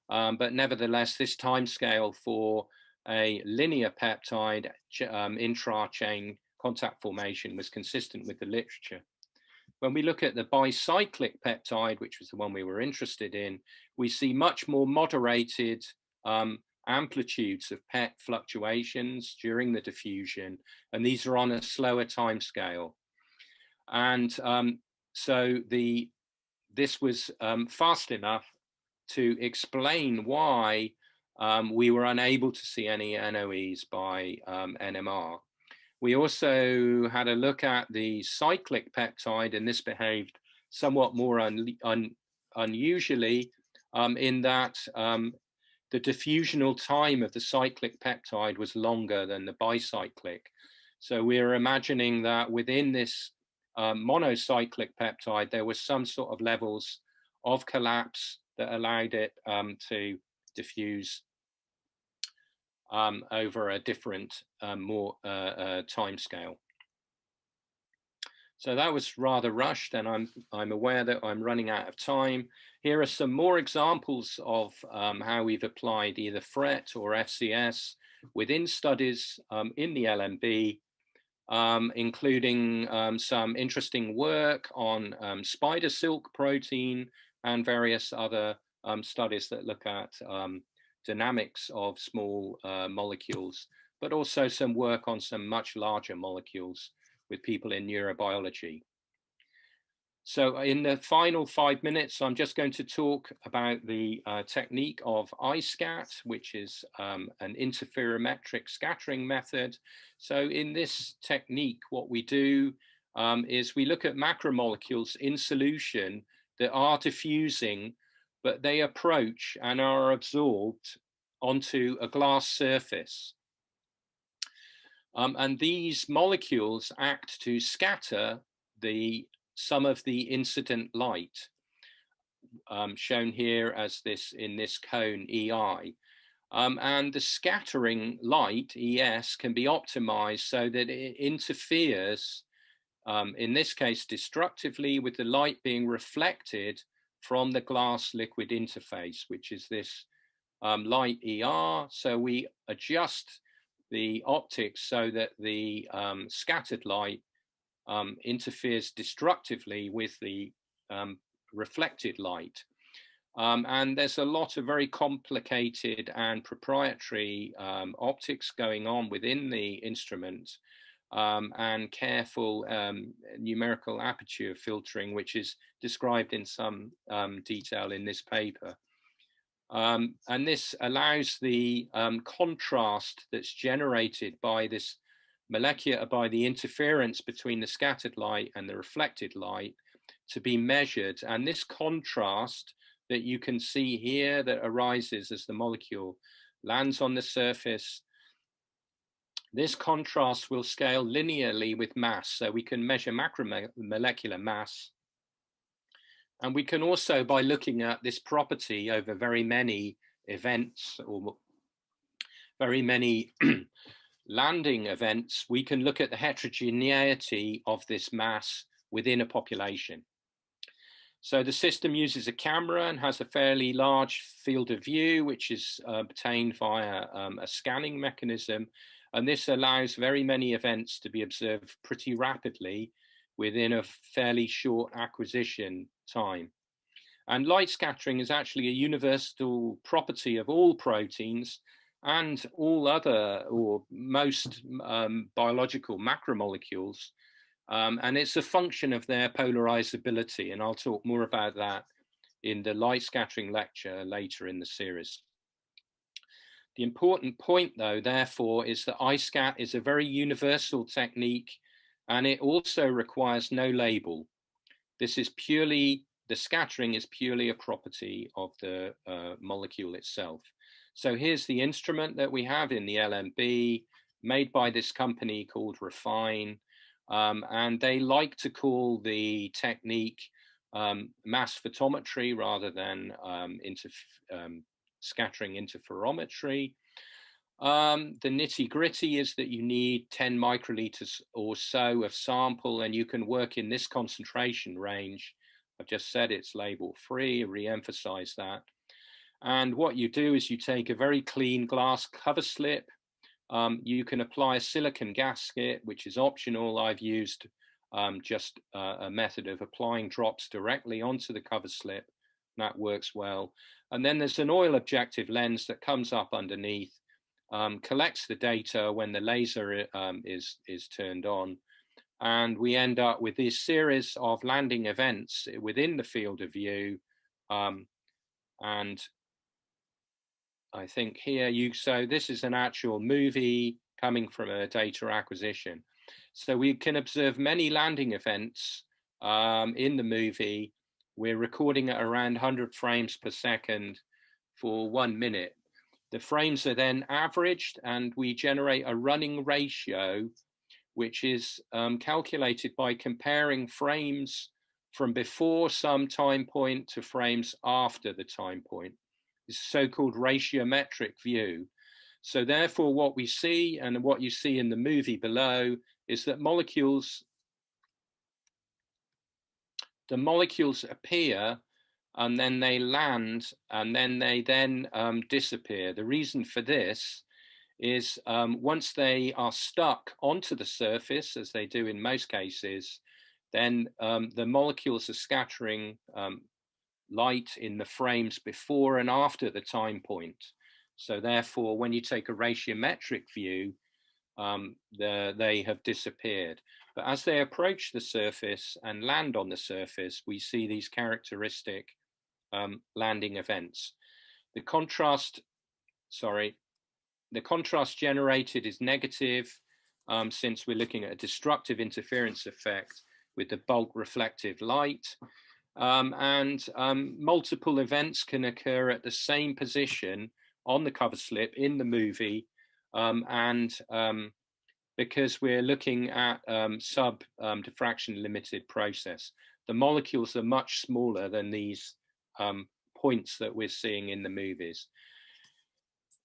But nevertheless, this time scale for a linear peptide intra-chain contact formation was consistent with the literature. When we look at the bicyclic peptide, which was the one we were interested in, we see much more moderated amplitudes of PET fluctuations during the diffusion, and these are on a slower time scale. And so this was fast enough to explain why we were unable to see any NOEs by NMR. We also had a look at the cyclic peptide, and this behaved somewhat more unusually in that the diffusional time of the cyclic peptide was longer than the bicyclic. So we're imagining that within this monocyclic peptide, there was some sort of levels of collapse that allowed it to diffuse over a different, more time scale. So that was rather rushed, and I'm aware that I'm running out of time. Here are some more examples of how we've applied either FRET or FCS within studies in the LMB, including some interesting work on spider silk protein and various other studies that look at dynamics of small molecules. but also some work on some much larger molecules with people in neurobiology. So in the final 5 minutes, I'm just going to talk about the technique of iSCAT, which is an interferometric scattering method. So in this technique, what we do is we look at macromolecules in solution that are diffusing, but they approach and are absorbed onto a glass surface. And these molecules act to scatter some of the incident light, shown here as this in this cone EI. And the scattering light, ES, can be optimized so that it interferes, in this case, destructively with the light being reflected from the glass liquid interface, which is this light ER. So we adjust the optics so that the scattered light interferes destructively with the reflected light. And there's a lot of very complicated and proprietary optics going on within the instrument, and careful numerical aperture filtering, which is described in some detail in this paper. And this allows the contrast that's generated by this by the interference between the scattered light and the reflected light to be measured. And this contrast that you can see here that arises as the molecule lands on the surface, this contrast will scale linearly with mass. So we can measure macromolecular mass. And we can also, by looking at this property over very many events or very many landing events, we can look at the heterogeneity of this mass within a population. So the system uses a camera and has a fairly large field of view, which is obtained via a scanning mechanism. And this allows very many events to be observed pretty rapidly within a fairly short acquisition time. And light scattering is actually a universal property of all proteins and all other or most biological macromolecules. And it's a function of their polarizability. And I'll talk more about that in the light scattering lecture later in the series. The important point, though, therefore, is that iSCAT is a very universal technique, and it also requires no label. This is purely, the scattering is purely a property of the molecule itself. So here's the instrument that we have in the LMB, made by this company called Refine. And they like to call the technique mass photometry rather than scattering interferometry. The nitty gritty is that you need 10 microliters or so of sample, and you can work in this concentration range. I've just said it's label free, re-emphasize that. And what you do is you take a very clean glass cover slip. You can apply a silicon gasket, which is optional. I've used just a method of applying drops directly onto the cover slip. That works well. And then there's an oil objective lens that comes up underneath, collects the data when the laser is turned on. And we end up with this series of landing events within the field of view. And I think here so this is an actual movie coming from a data acquisition. So we can observe many landing events in the movie. We're recording at around 100 frames per second for 1 minute. The frames are then averaged, and we generate a running ratio, which is calculated by comparing frames from before some time point to frames after the time point. It's a so-called ratiometric view. So therefore, what we see, and what you see in the movie below, is that the molecules appear, and then they land, and then they disappear. The reason for this is once they are stuck onto the surface, as they do in most cases, then the molecules are scattering light in the frames before and after the time point. So therefore, when you take a ratiometric view, they have disappeared. But as they approach the surface and land on the surface, we see these characteristic landing events. The contrast generated is negative since we're looking at a destructive interference effect with the bulk reflective light. Multiple events can occur at the same position on the cover slip in the movie. Because we're looking at diffraction limited process, the molecules are much smaller than these points that we're seeing in the movies.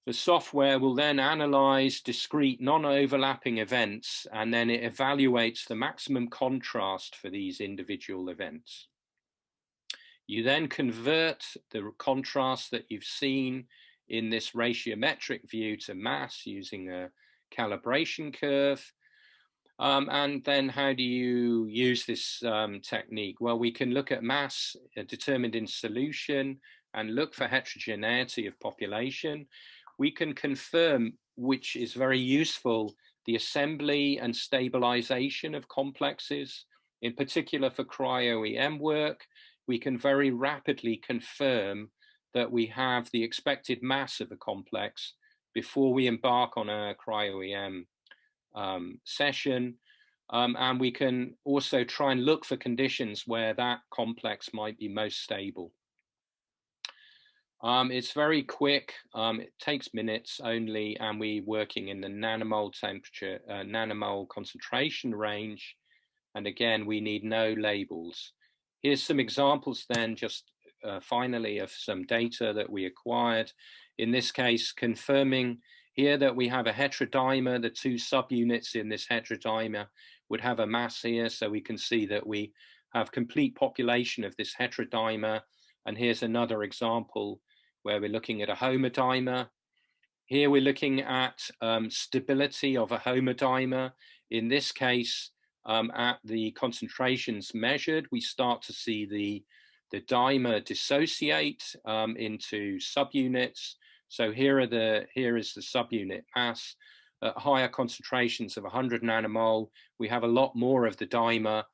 The software will then analyze discrete non-overlapping events, and then it evaluates the maximum contrast for these individual events. You then convert the contrast that you've seen in this ratiometric view to mass using a calibration curve. And then how do you use this technique? Well, we can look at mass determined in solution and look for heterogeneity of population. We can confirm, which is very useful, the assembly and stabilization of complexes. In particular for cryo-EM work, we can very rapidly confirm that we have the expected mass of a complex before we embark on a cryo-EM session. And we can also try and look for conditions where that complex might be most stable. It's very quick, it takes minutes only, and we're working in the nanomole temperature, nanomole concentration range. And again, we need no labels. Here's some examples then, just finally, of some data that we acquired. In this case, confirming here that we have a heterodimer. The two subunits in this heterodimer would have a mass here, so we can see that we have complete population of this heterodimer. And here's another example where we're looking at a homodimer. Here we're looking at stability of a homodimer. In this case, at the concentrations measured, we start to see the dimer dissociate into subunits. So here is the subunit mass. At higher concentrations of 100 nanomole, we have a lot more of the dimer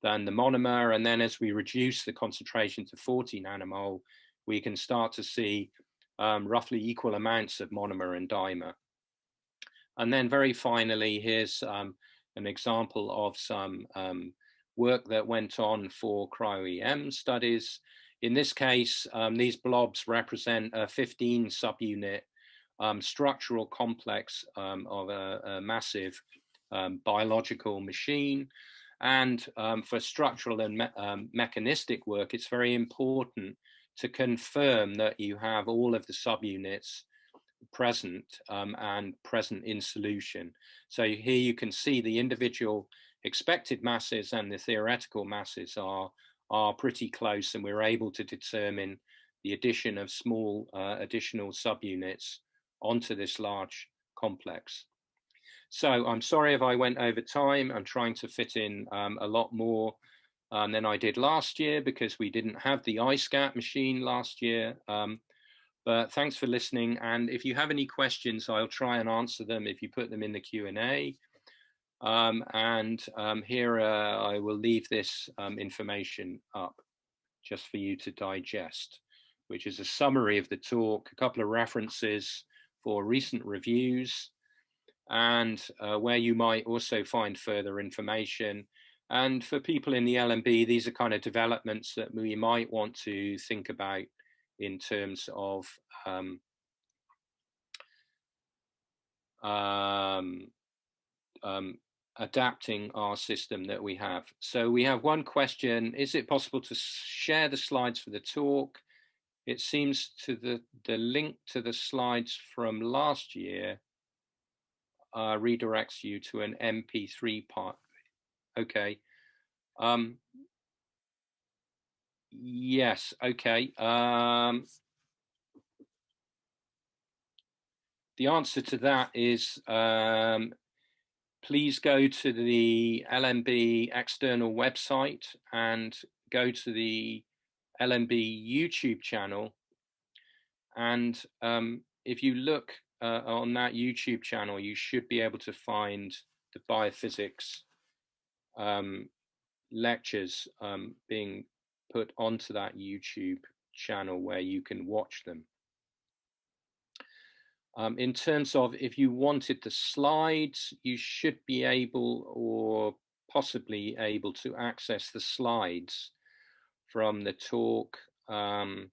than the monomer. And then as we reduce the concentration to 40 nanomole, we can start to see roughly equal amounts of monomer and dimer. And then very finally, here's an example of some work that went on for cryo-EM studies. In this case, these blobs represent a 15 subunit structural complex of a massive biological machine. And for structural and mechanistic work, it's very important to confirm that you have all of the subunits present and present in solution. So here you can see the individual expected masses and the theoretical masses are pretty close, and we're able to determine the addition of small additional subunits onto this large complex. So I'm sorry if I went over time. I'm trying to fit in a lot more than I did last year because we didn't have the iSCAT machine last year. But thanks for listening. And if you have any questions, I'll try and answer them if you put them in the Q&A. Here I will leave this information up just for you to digest, which is a summary of the talk, a couple of references for recent reviews, and where you might also find further information. And for people in the LMB, these are kind of developments that we might want to think about in terms of adapting our system that we have. So we have one question: is it possible to share the slides for the talk? It seems to the link to the slides from last year redirects you to an MP3 part. Okay. Yes, okay. The answer to that is please go to the LMB external website and go to the LMB YouTube channel. And if you look on that YouTube channel, you should be able to find the biophysics lectures being put onto that YouTube channel where you can watch them. In terms of if you wanted the slides, you should be able or possibly able to access the slides from the talk from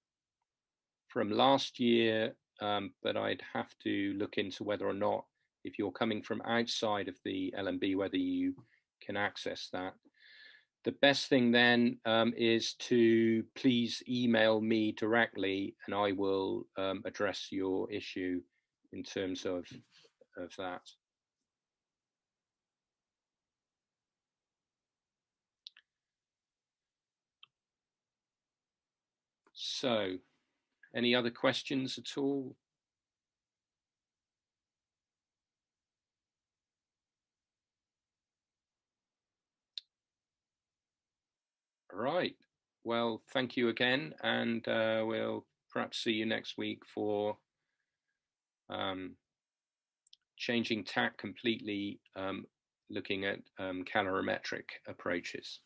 last year, but I'd have to look into whether or not, if you're coming from outside of the LMB, whether you can access that. The best thing then is to please email me directly, and I will address your issue in terms of that. So, any other questions at all? All right. Well, thank you again, and we'll perhaps see you next week for changing tack completely, looking at calorimetric approaches.